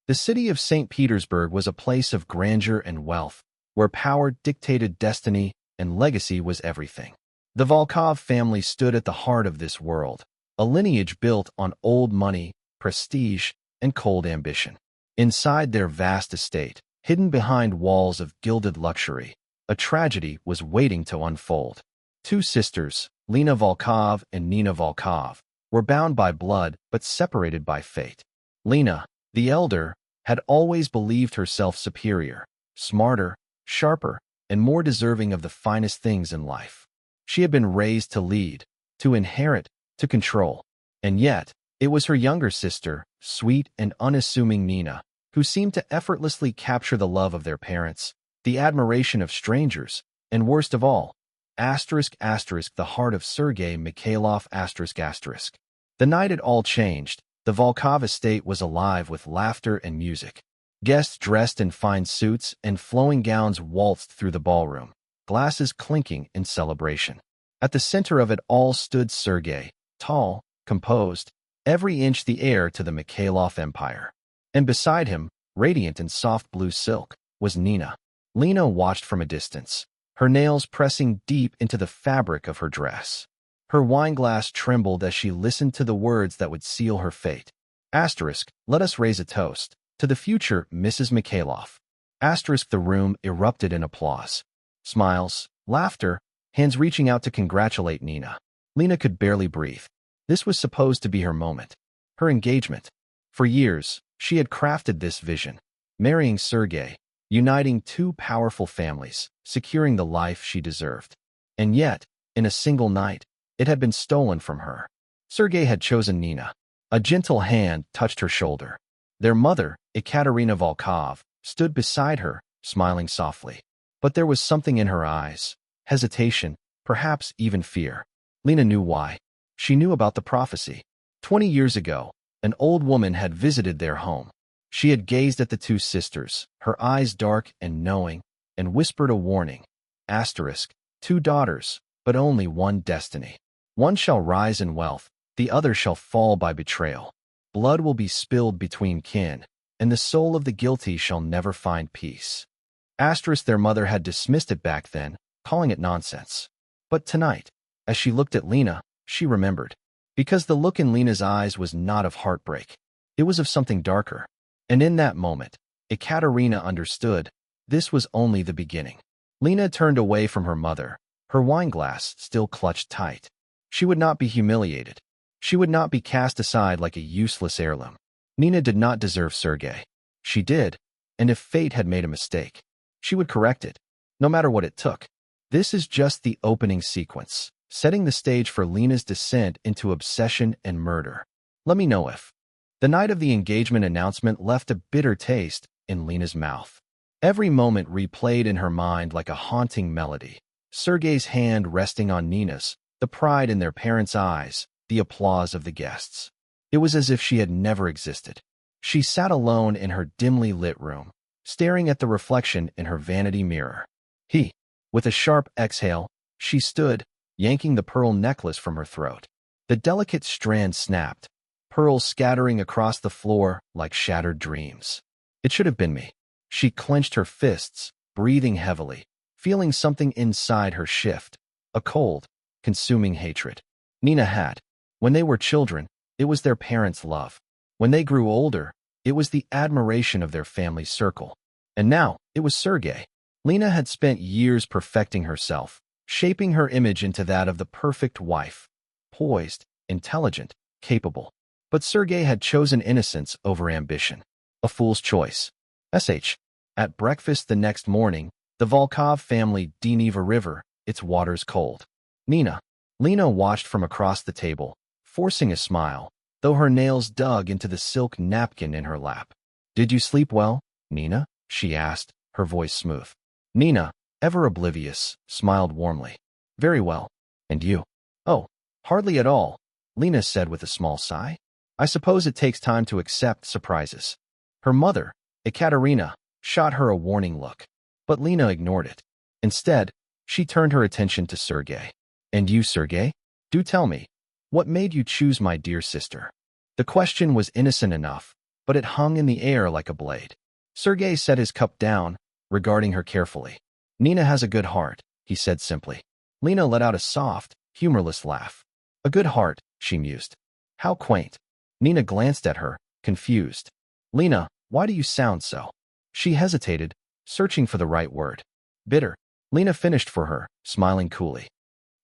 The city of St. Petersburg was a place of grandeur and wealth, where power dictated destiny and legacy was everything. The Volkov family stood at the heart of this world, a lineage built on old money, prestige, and cold ambition. Inside their vast estate, hidden behind walls of gilded luxury, a tragedy was waiting to unfold. Two sisters, Lena Volkov and Nina Volkov, were bound by blood but separated by fate. Lena, the elder, had always believed herself superior, smarter, sharper, and more deserving of the finest things in life. She had been raised to lead, to inherit, to control. And yet, it was her younger sister, sweet and unassuming Nina, who seemed to effortlessly capture the love of their parents, the admiration of strangers, and worst of all, the heart of Sergei Mikhailov. The night it all changed, the Volkov estate was alive with laughter and music. Guests dressed in fine suits and flowing gowns waltzed through the ballroom, glasses clinking in celebration. At the center of it all stood Sergei, tall, composed, every inch the heir to the Mikhailov empire. And beside him, radiant in soft blue silk, was Nina. Lena watched from a distance, her nails pressing deep into the fabric of her dress. Her wineglass trembled as she listened to the words that would seal her fate. Let us raise a toast. To the future, Mrs. Mikhailov. The room erupted in applause. Smiles, laughter, hands reaching out to congratulate Nina. Lena could barely breathe. This was supposed to be her moment. Her engagement. For years, she had crafted this vision. Marrying Sergei, uniting two powerful families, securing the life she deserved. And yet, in a single night, it had been stolen from her. Sergei had chosen Nina. A gentle hand touched her shoulder. Their mother, Ekaterina Volkov, stood beside her, smiling softly. But there was something in her eyes, hesitation, perhaps even fear. Lena knew why. She knew about the prophecy. 20 years ago, an old woman had visited their home. She had gazed at the two sisters, her eyes dark and knowing, and whispered a warning. Two daughters, but only one destiny. One shall rise in wealth, the other shall fall by betrayal. Blood will be spilled between kin, and the soul of the guilty shall never find peace. Their mother had dismissed it back then, calling it nonsense. But tonight, as she looked at Lena, she remembered. Because the look in Lena's eyes was not of heartbreak. It was of something darker. And in that moment, Ekaterina understood, this was only the beginning. Lena turned away from her mother, her wineglass still clutched tight. She would not be humiliated. She would not be cast aside like a useless heirloom. Nina did not deserve Sergei. She did, and if fate had made a mistake, she would correct it, no matter what it took. This is just the opening sequence, setting the stage for Lena's descent into obsession and murder. Let me know if. The night of the engagement announcement left a bitter taste in Lena's mouth. Every moment replayed in her mind like a haunting melody. Sergei's hand resting on Nina's, the pride in their parents' eyes, the applause of the guests. It was as if she had never existed. She sat alone in her dimly lit room, staring at the reflection in her vanity mirror. With a sharp exhale, she stood, yanking the pearl necklace from her throat. The delicate strand snapped, pearls scattering across the floor like shattered dreams. It should have been me. She clenched her fists, breathing heavily, feeling something inside her shift, a cold, consuming hatred. Nina had. When they were children, it was their parents' love. When they grew older, it was the admiration of their family circle. And now, it was Sergei. Lena had spent years perfecting herself, shaping her image into that of the perfect wife. Poised, intelligent, capable. But Sergei had chosen innocence over ambition. A fool's choice. At breakfast the next morning, the Volkov family Dneva River, its waters cold. Lena watched from across the table, forcing a smile, though her nails dug into the silk napkin in her lap. Did you sleep well, Nina? She asked, her voice smooth. Nina, ever oblivious, smiled warmly. Very well. And you? Oh, hardly at all, Lena said with a small sigh. I suppose it takes time to accept surprises. Her mother, Ekaterina, shot her a warning look. But Lena ignored it. Instead, she turned her attention to Sergei. And you, Sergei? Do tell me, what made you choose my dear sister? The question was innocent enough, but it hung in the air like a blade. Sergei set his cup down, regarding her carefully. "Nina has a good heart," he said simply. Lena let out a soft, humorless laugh. "A good heart," she mused. "How quaint." Nina glanced at her, confused. "Lena, why do you sound so?" She hesitated, searching for the right word. "Bitter." Lena finished for her, smiling coolly.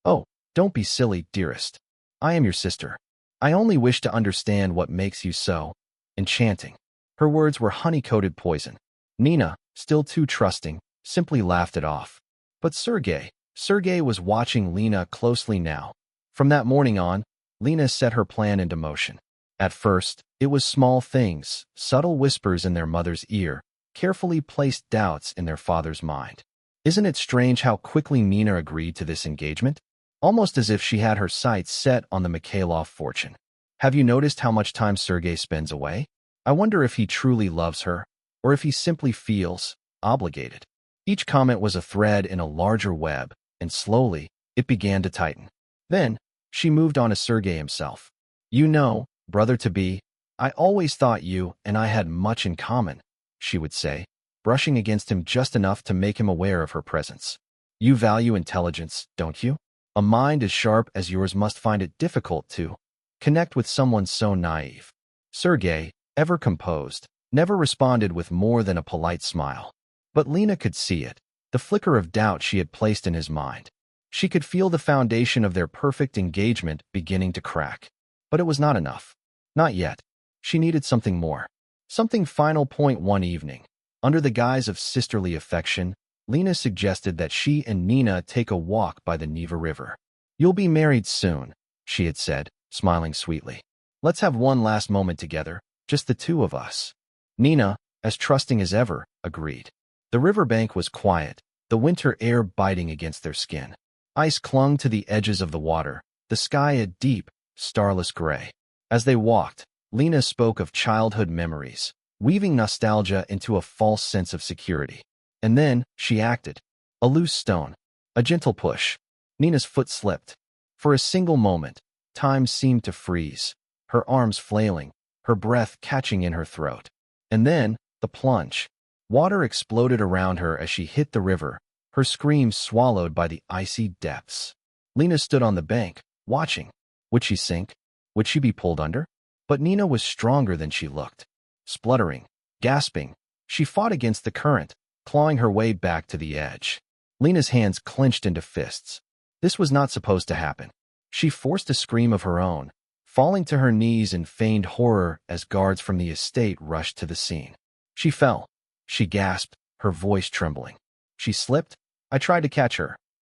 "Oh, don't be silly, dearest. I am your sister. I only wish to understand what makes you so enchanting." Her words were honey-coated poison. Nina, still too trusting, simply laughed it off. But Sergei was watching Lena closely now. From that morning on, Lena set her plan into motion. At first, it was small things, subtle whispers in their mother's ear, carefully placed doubts in their father's mind. Isn't it strange how quickly Nina agreed to this engagement? Almost as if she had her sights set on the Mikhailov fortune. Have you noticed how much time Sergei spends away? I wonder if he truly loves her, or if he simply feels obligated. Each comment was a thread in a larger web, and slowly, it began to tighten. Then, she moved on to Sergei himself. "You know, brother-to-be, I always thought you and I had much in common," she would say, brushing against him just enough to make him aware of her presence. "You value intelligence, don't you? A mind as sharp as yours must find it difficult to connect with someone so naive." Sergei, ever composed, never responded with more than a polite smile. But Lena could see it, the flicker of doubt she had placed in his mind. She could feel the foundation of their perfect engagement beginning to crack. But it was not enough. Not yet. She needed something more. Something final. One evening, under the guise of sisterly affection, Lena suggested that she and Nina take a walk by the Neva River. "You'll be married soon," she had said, smiling sweetly. "Let's have one last moment together, just the two of us." Nina, as trusting as ever, agreed. The riverbank was quiet, the winter air biting against their skin. Ice clung to the edges of the water, the sky a deep, starless gray. As they walked, Lena spoke of childhood memories, weaving nostalgia into a false sense of security. And then, she acted. A loose stone. A gentle push. Nina's foot slipped. For a single moment, time seemed to freeze, her arms flailing, her breath catching in her throat. And then, the plunge. Water exploded around her as she hit the river, her screams swallowed by the icy depths. Lena stood on the bank, watching. Would she sink? Would she be pulled under? But Nina was stronger than she looked. Spluttering, gasping, she fought against the current, clawing her way back to the edge. Lena's hands clenched into fists. This was not supposed to happen. She forced a scream of her own, falling to her knees in feigned horror as guards from the estate rushed to the scene. She fell. She gasped, her voice trembling. She slipped. I tried to catch her.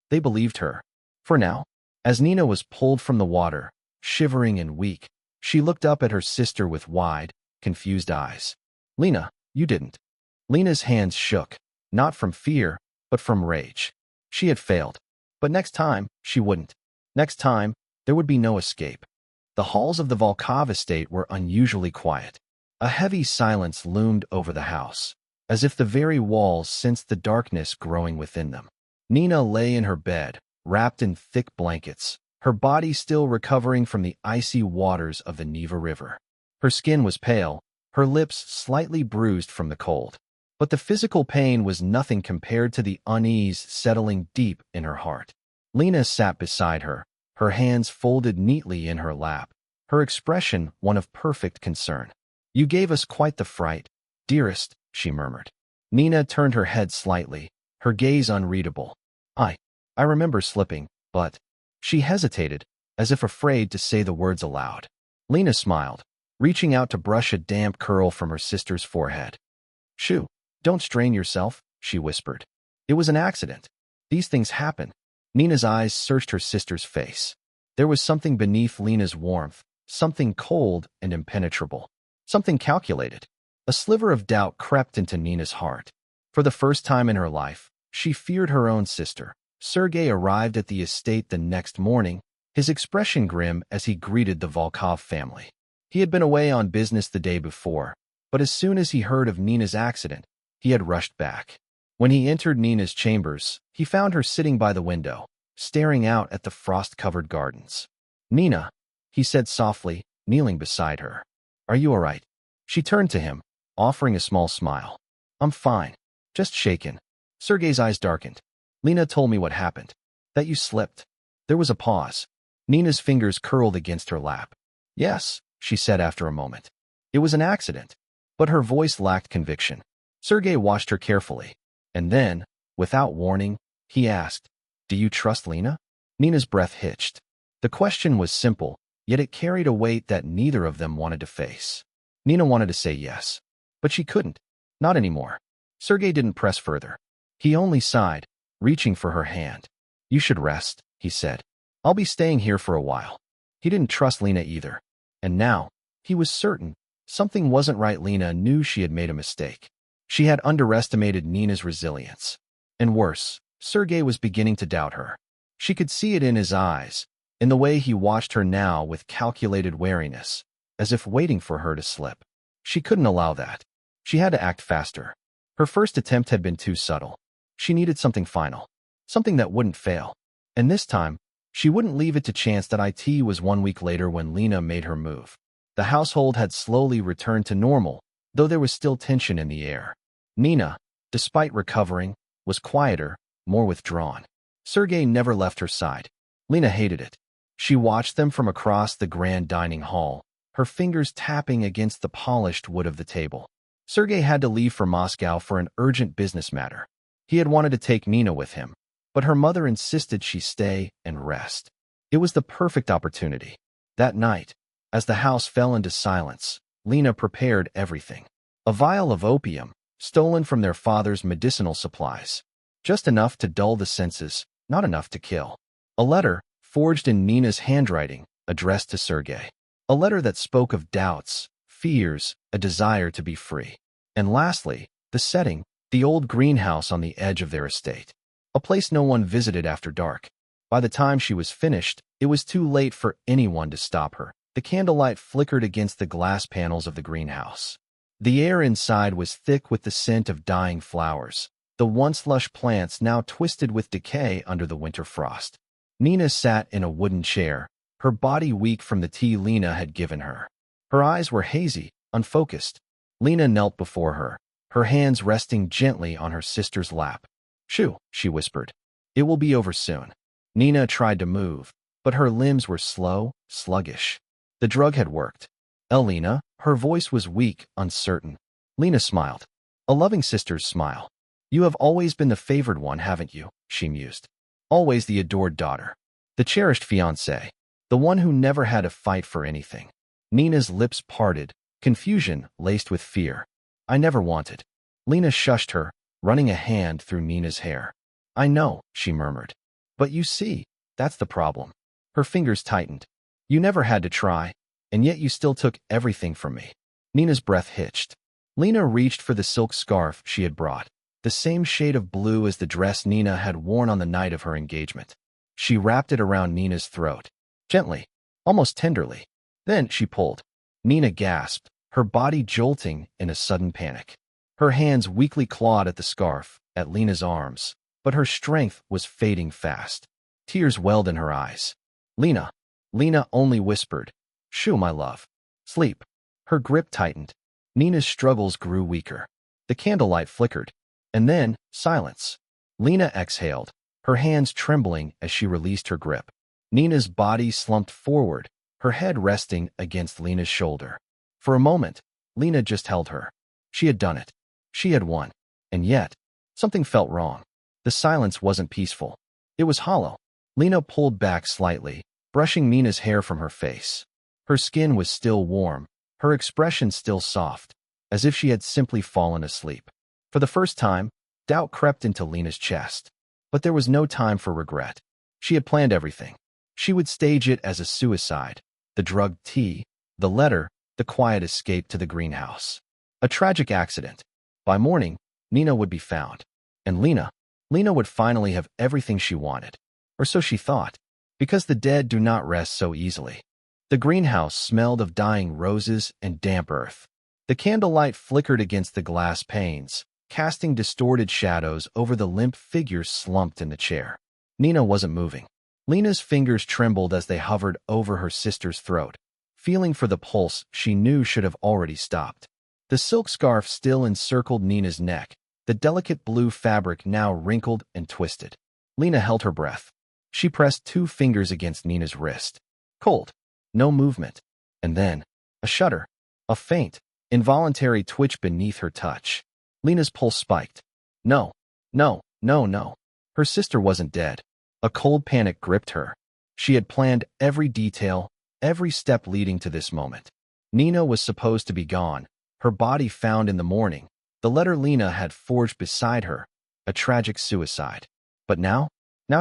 They believed her. For now. As Nina was pulled from the water, shivering and weak, she looked up at her sister with wide, confused eyes. "Lena, you didn't." Lena's hands shook, not from fear, but from rage. She had failed. But next time, she wouldn't. Next time, there would be no escape. The halls of the Volkov estate were unusually quiet. A heavy silence loomed over the house, as if the very walls sensed the darkness growing within them. Nina lay in her bed, wrapped in thick blankets, her body still recovering from the icy waters of the Neva River. Her skin was pale, her lips slightly bruised from the cold. But the physical pain was nothing compared to the unease settling deep in her heart. Lena sat beside her, her hands folded neatly in her lap, her expression one of perfect concern. "You gave us quite the fright, dearest," she murmured. Nina turned her head slightly, her gaze unreadable. I remember slipping, but..." She hesitated, as if afraid to say the words aloud. Lena smiled, reaching out to brush a damp curl from her sister's forehead. "Shoo, don't strain yourself," she whispered. "It was an accident. These things happen." Nina's eyes searched her sister's face. There was something beneath Lena's warmth, something cold and impenetrable, something calculated. A sliver of doubt crept into Nina's heart. For the first time in her life, she feared her own sister. Sergei arrived at the estate the next morning, his expression grim as he greeted the Volkov family. He had been away on business the day before, but as soon as he heard of Nina's accident, he had rushed back. When he entered Nina's chambers, he found her sitting by the window, staring out at the frost-covered gardens. "Nina," he said softly, kneeling beside her. "Are you all right?" She turned to him, offering a small smile. I'm fine. Just shaken. Sergei's eyes darkened. Lena told me what happened. That you slipped. There was a pause. Nina's fingers curled against her lap. Yes, she said after a moment. It was an accident. But her voice lacked conviction. Sergei watched her carefully. And then, without warning, he asked, Do you trust Lena? Nina's breath hitched. The question was simple, yet it carried a weight that neither of them wanted to face. Nina wanted to say yes. But she couldn't. Not anymore. Sergei didn't press further. He only sighed, reaching for her hand. You should rest, he said. I'll be staying here for a while. He didn't trust Lena either. And now, he was certain, something wasn't right. Lena knew she had made a mistake. She had underestimated Nina's resilience. And worse, Sergei was beginning to doubt her. She could see it in his eyes, in the way he watched her now with calculated wariness, as if waiting for her to slip. She couldn't allow that. She had to act faster. Her first attempt had been too subtle. She needed something final, something that wouldn't fail. And this time, she wouldn't leave it to chance. That it was 1 week later when Lena made her move. The household had slowly returned to normal, though there was still tension in the air. Nina, despite recovering, was quieter, more withdrawn. Sergei never left her side. Lena hated it. She watched them from across the grand dining hall, her fingers tapping against the polished wood of the table. Sergei had to leave for Moscow for an urgent business matter. He had wanted to take Nina with him, but her mother insisted she stay and rest. It was the perfect opportunity. That night, as the house fell into silence, Lena prepared everything. A vial of opium, stolen from their father's medicinal supplies. Just enough to dull the senses, not enough to kill. A letter, forged in Nina's handwriting, addressed to Sergei. A letter that spoke of doubts, fears, a desire to be free. And lastly, the setting, the old greenhouse on the edge of their estate. A place no one visited after dark. By the time she was finished, it was too late for anyone to stop her. The candlelight flickered against the glass panels of the greenhouse. The air inside was thick with the scent of dying flowers, the once lush plants now twisted with decay under the winter frost. Nina sat in a wooden chair, her body weak from the tea Lena had given her. Her eyes were hazy, unfocused. Lena knelt before her, her hands resting gently on her sister's lap. Shoo, she whispered. It will be over soon. Nina tried to move, but her limbs were slow, sluggish. The drug had worked. Lena, her voice was weak, uncertain. Lena smiled. A loving sister's smile. You have always been the favored one, haven't you? She mused. Always the adored daughter. The cherished fiancé. The one who never had to fight for anything. Nina's lips parted, confusion laced with fear. I never wanted. Lena shushed her, running a hand through Nina's hair. I know, she murmured. But you see, that's the problem. Her fingers tightened. You never had to try, and yet you still took everything from me. Nina's breath hitched. Lena reached for the silk scarf she had brought, the same shade of blue as the dress Nina had worn on the night of her engagement. She wrapped it around Nina's throat, gently, almost tenderly. Then she pulled. Nina gasped, her body jolting in a sudden panic. Her hands weakly clawed at the scarf, at Lena's arms, but her strength was fading fast. Tears welled in her eyes. Lena only whispered, Shoo, my love. Sleep. Her grip tightened. Nina's struggles grew weaker. The candlelight flickered. And then, silence. Lena exhaled, her hands trembling as she released her grip. Nina's body slumped forward, her head resting against Lena's shoulder. For a moment, Lena just held her. She had done it. She had won. And yet, something felt wrong. The silence wasn't peaceful. It was hollow. Lena pulled back slightly, brushing Nina's hair from her face. Her skin was still warm, her expression still soft, as if she had simply fallen asleep. For the first time, doubt crept into Lena's chest. But there was no time for regret. She had planned everything. She would stage it as a suicide, the drugged tea, the letter, the quiet escape to the greenhouse. A tragic accident. By morning, Nina would be found. And Lena would finally have everything she wanted. Or so she thought, because the dead do not rest so easily. The greenhouse smelled of dying roses and damp earth. The candlelight flickered against the glass panes, casting distorted shadows over the limp figures slumped in the chair. Nina wasn't moving. Lena's fingers trembled as they hovered over her sister's throat, feeling for the pulse she knew should have already stopped. The silk scarf still encircled Nina's neck, the delicate blue fabric now wrinkled and twisted. Lena held her breath. She pressed 2 fingers against Nina's wrist. Cold. No movement. And then, a shudder. A faint, involuntary twitch beneath her touch. Lena's pulse spiked. No. No. No, no. Her sister wasn't dead. A cold panic gripped her. She had planned every detail, every step leading to this moment. Nina was supposed to be gone, her body found in the morning, the letter Lena had forged beside her, a tragic suicide. But now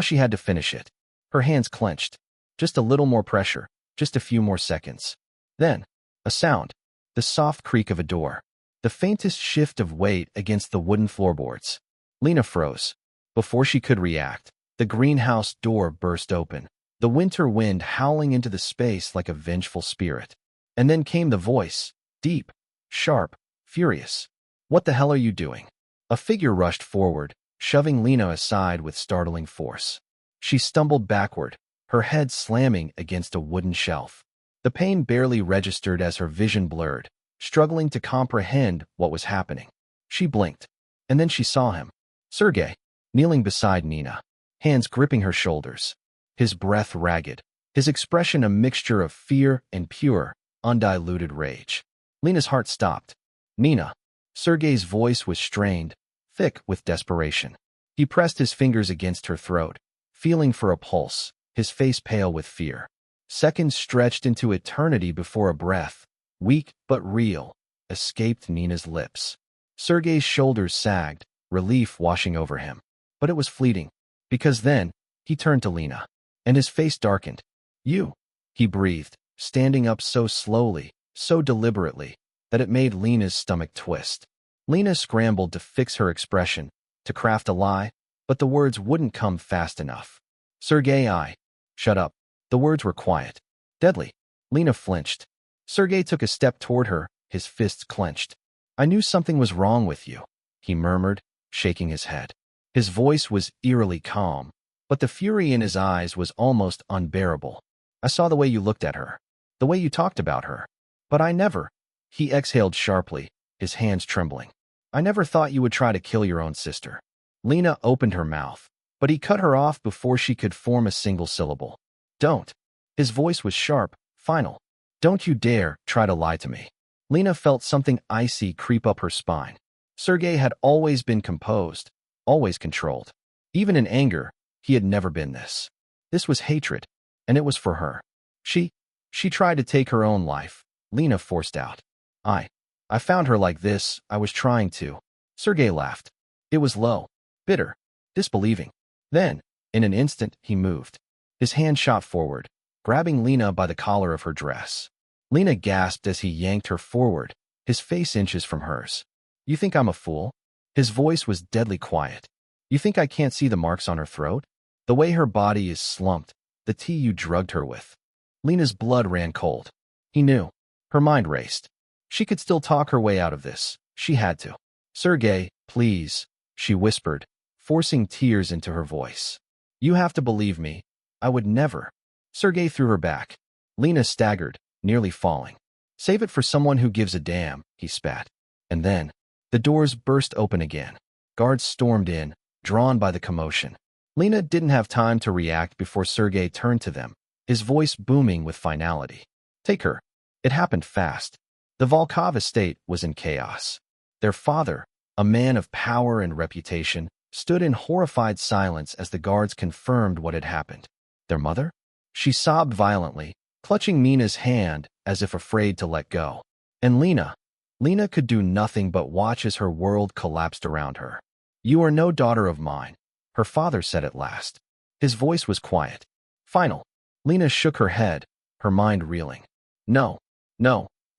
she had to finish it. Her hands clenched. Just a little more pressure, just a few more seconds. Then, a sound, the soft creak of a door, the faintest shift of weight against the wooden floorboards. Lena froze. Before she could react, the greenhouse door burst open, the winter wind howling into the space like a vengeful spirit. And then came the voice, deep, sharp, furious. What the hell are you doing? A figure rushed forward, shoving Lena aside with startling force. She stumbled backward, her head slamming against a wooden shelf. The pain barely registered as her vision blurred, struggling to comprehend what was happening. She blinked, and then she saw him. Sergei, kneeling beside Nina, hands gripping her shoulders, his breath ragged, his expression a mixture of fear and pure, undiluted rage. Lena's heart stopped. Nina. Sergei's voice was strained, thick with desperation. He pressed his fingers against her throat, feeling for a pulse, his face pale with fear. Seconds stretched into eternity before a breath, weak but real, escaped Nina's lips. Sergei's shoulders sagged, relief washing over him. But it was fleeting, because then, he turned to Lena, and his face darkened. You, he breathed, standing up so slowly, so deliberately, that it made Lena's stomach twist. Lena scrambled to fix her expression, to craft a lie, but the words wouldn't come fast enough. Sergei, shut up. The words were quiet. Deadly. Lena flinched. Sergei took a step toward her, his fists clenched. I knew something was wrong with you, he murmured, shaking his head. His voice was eerily calm, but the fury in his eyes was almost unbearable. I saw the way you looked at her, the way you talked about her. But I never. He exhaled sharply, his hands trembling. I never thought you would try to kill your own sister. Lena opened her mouth, but he cut her off before she could form a single syllable. Don't. His voice was sharp, final. Don't you dare try to lie to me. Lena felt something icy creep up her spine. Sergei had always been composed, always controlled. Even in anger, he had never been this. This was hatred, and it was for her. She tried to take her own life, Lena forced out. I found her like this, I was trying to. Sergei laughed. It was low, bitter, disbelieving. Then, in an instant, he moved. His hand shot forward, grabbing Lena by the collar of her dress. Lena gasped as he yanked her forward, his face inches from hers. You think I'm a fool? His voice was deadly quiet. You think I can't see the marks on her throat? The way her body is slumped, the tea you drugged her with. Lena's blood ran cold. He knew. Her mind raced. She could still talk her way out of this. She had to. Sergei, please, she whispered, forcing tears into her voice. You have to believe me. I would never. Sergei threw her back. Lena staggered, nearly falling. Save it for someone who gives a damn, he spat. And then, the doors burst open again. Guards stormed in, drawn by the commotion. Lena didn't have time to react before Sergei turned to them, his voice booming with finality. Take her. It happened fast. The Volkov estate was in chaos. Their father, a man of power and reputation, stood in horrified silence as the guards confirmed what had happened. Their mother? She sobbed violently, clutching Nina's hand as if afraid to let go. And Lena could do nothing but watch as her world collapsed around her. You are no daughter of mine, her father said at last. His voice was quiet. Final. Lena shook her head, her mind reeling. No,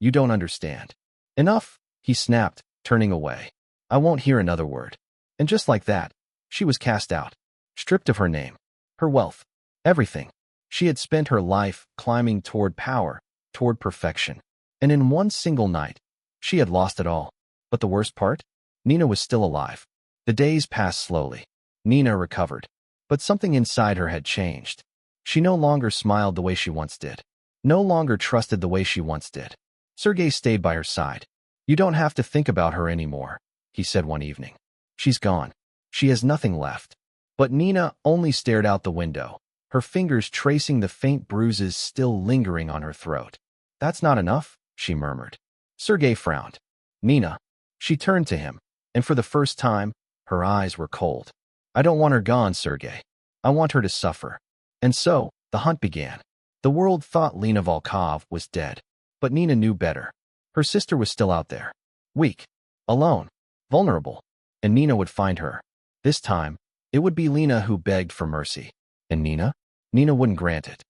you don't understand. Enough, he snapped, turning away. I won't hear another word. And just like that, she was cast out, stripped of her name, her wealth, everything. She had spent her life climbing toward power, toward perfection. And in one single night, she had lost it all. But the worst part? Nina was still alive. The days passed slowly. Nina recovered. But something inside her had changed. She no longer smiled the way she once did. No longer trusted the way she once did. Sergei stayed by her side. You don't have to think about her anymore, he said one evening. She's gone. She has nothing left. But Nina only stared out the window, her fingers tracing the faint bruises still lingering on her throat. That's not enough, she murmured. Sergei frowned. Nina. She turned to him, and for the first time, her eyes were cold. I don't want her gone, Sergei. I want her to suffer. And so, the hunt began. The world thought Lena Volkov was dead, but Nina knew better. Her sister was still out there. Weak. Alone. Vulnerable. And Nina would find her. This time, it would be Lena who begged for mercy. And Nina? Nina wouldn't grant it.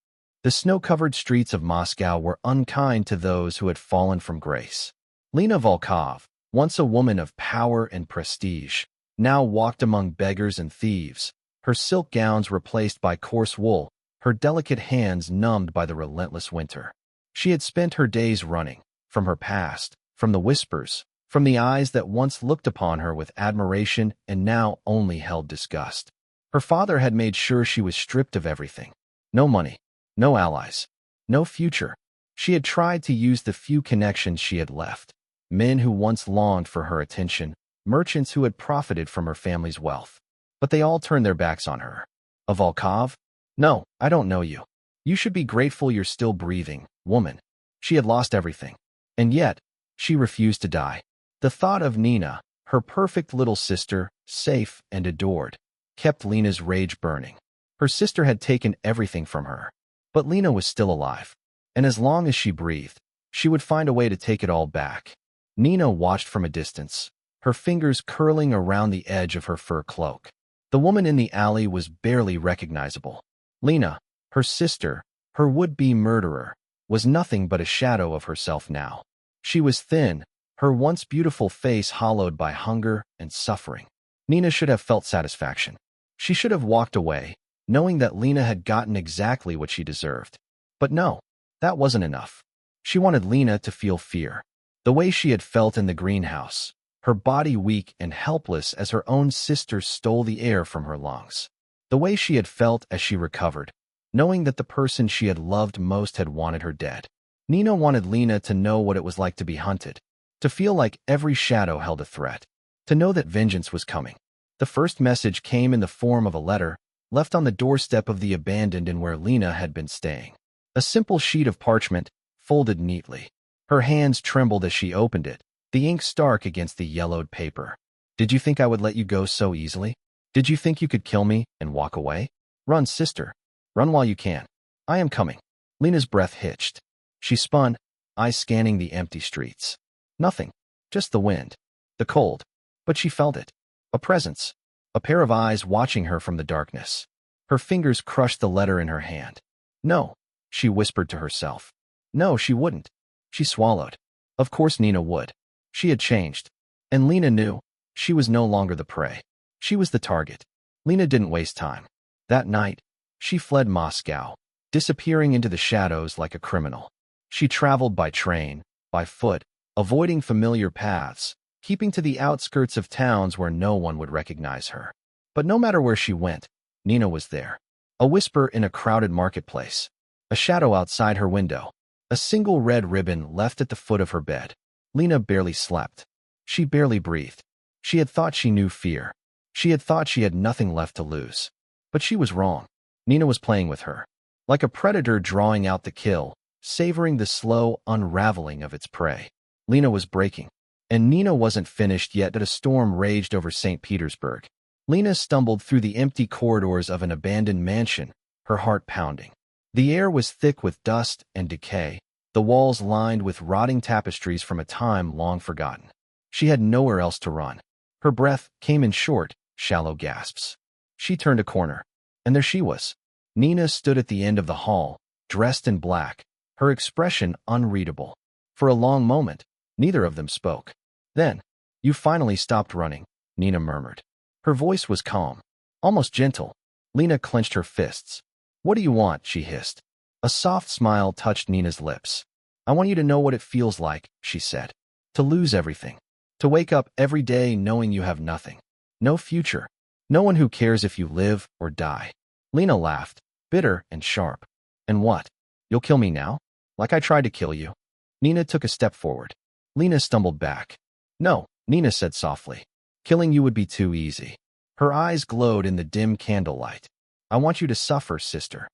The snow-covered streets of Moscow were unkind to those who had fallen from grace. Lena Volkov, once a woman of power and prestige, now walked among beggars and thieves, her silk gowns replaced by coarse wool, her delicate hands numbed by the relentless winter. She had spent her days running, from her past, from the whispers, from the eyes that once looked upon her with admiration and now only held disgust. Her father had made sure she was stripped of everything. No money, no allies, no future. She had tried to use the few connections she had left. Men who once longed for her attention, merchants who had profited from her family's wealth. But they all turned their backs on her. A Volkov? No, I don't know you. You should be grateful you're still breathing, woman. She had lost everything. And yet, she refused to die. The thought of Nina, her perfect little sister, safe and adored, kept Lena's rage burning. Her sister had taken everything from her. But Lena was still alive. And as long as she breathed, she would find a way to take it all back. Nina watched from a distance, her fingers curling around the edge of her fur cloak. The woman in the alley was barely recognizable. Lena, her sister, her would-be murderer, was nothing but a shadow of herself now. She was thin, her once beautiful face hollowed by hunger and suffering. Nina should have felt satisfaction. She should have walked away, knowing that Lena had gotten exactly what she deserved. But no, that wasn't enough. She wanted Lena to feel fear, the way she had felt in the greenhouse, her body weak and helpless as her own sister stole the air from her lungs. The way she had felt as she recovered, knowing that the person she had loved most had wanted her dead. Nina wanted Lena to know what it was like to be hunted, to feel like every shadow held a threat, to know that vengeance was coming. The first message came in the form of a letter, left on the doorstep of the abandoned inn where Lena had been staying. A simple sheet of parchment, folded neatly. Her hands trembled as she opened it, the ink stark against the yellowed paper. Did you think I would let you go so easily? Did you think you could kill me and walk away? Run, sister. Run while you can. I am coming. Lena's breath hitched. She spun, eyes scanning the empty streets. Nothing. Just the wind. The cold. But she felt it. A presence. A pair of eyes watching her from the darkness. Her fingers crushed the letter in her hand. No, she whispered to herself. No, she wouldn't. She swallowed. Of course Nina would. She had changed. And Lena knew. She was no longer the prey. She was the target. Lena didn't waste time. That night, she fled Moscow, disappearing into the shadows like a criminal. She traveled by train, by foot, avoiding familiar paths, keeping to the outskirts of towns where no one would recognize her. But no matter where she went, Nina was there. A whisper in a crowded marketplace. A shadow outside her window. A single red ribbon left at the foot of her bed. Lena barely slept. She barely breathed. She had thought she knew fear. She had thought she had nothing left to lose. But she was wrong. Nina was playing with her. Like a predator drawing out the kill, savoring the slow unraveling of its prey. Lena was breaking. And Nina wasn't finished yet that a storm raged over St. Petersburg. Lena stumbled through the empty corridors of an abandoned mansion, her heart pounding. The air was thick with dust and decay, the walls lined with rotting tapestries from a time long forgotten. She had nowhere else to run. Her breath came in short, shallow gasps. She turned a corner, and there she was. Nina stood at the end of the hall, dressed in black, her expression unreadable. For a long moment, neither of them spoke. Then, "You finally stopped running," Nina murmured. Her voice was calm, almost gentle. Lena clenched her fists. "What do you want?" she hissed. A soft smile touched Nina's lips. "I want you to know what it feels like," she said. "To lose everything. To wake up every day knowing you have nothing. No future. No one who cares if you live or die." Lena laughed, bitter and sharp. "And what? You'll kill me now? Like I tried to kill you?" Nina took a step forward. Lena stumbled back. No, Nina said softly. Killing you would be too easy. Her eyes glowed in the dim candlelight. I want you to suffer, sister.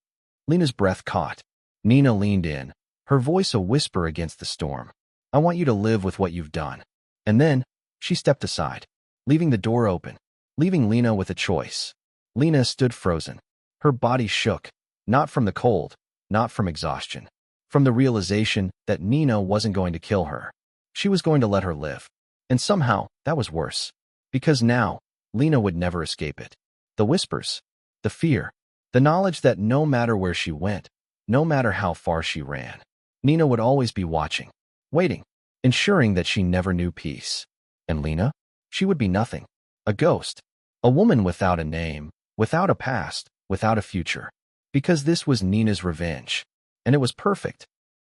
Lena's breath caught. Nina leaned in, her voice a whisper against the storm. I want you to live with what you've done. And then, she stepped aside, leaving the door open, leaving Lena with a choice. Lena stood frozen. Her body shook, not from the cold, not from exhaustion, from the realization that Nina wasn't going to kill her. She was going to let her live. And somehow, that was worse. Because now, Lena would never escape it. The whispers, the fear, the knowledge that no matter where she went, no matter how far she ran, Nina would always be watching, waiting, ensuring that she never knew peace. And Lena? She would be nothing. A ghost. A woman without a name, without a past, without a future. Because this was Nina's revenge. And it was perfect.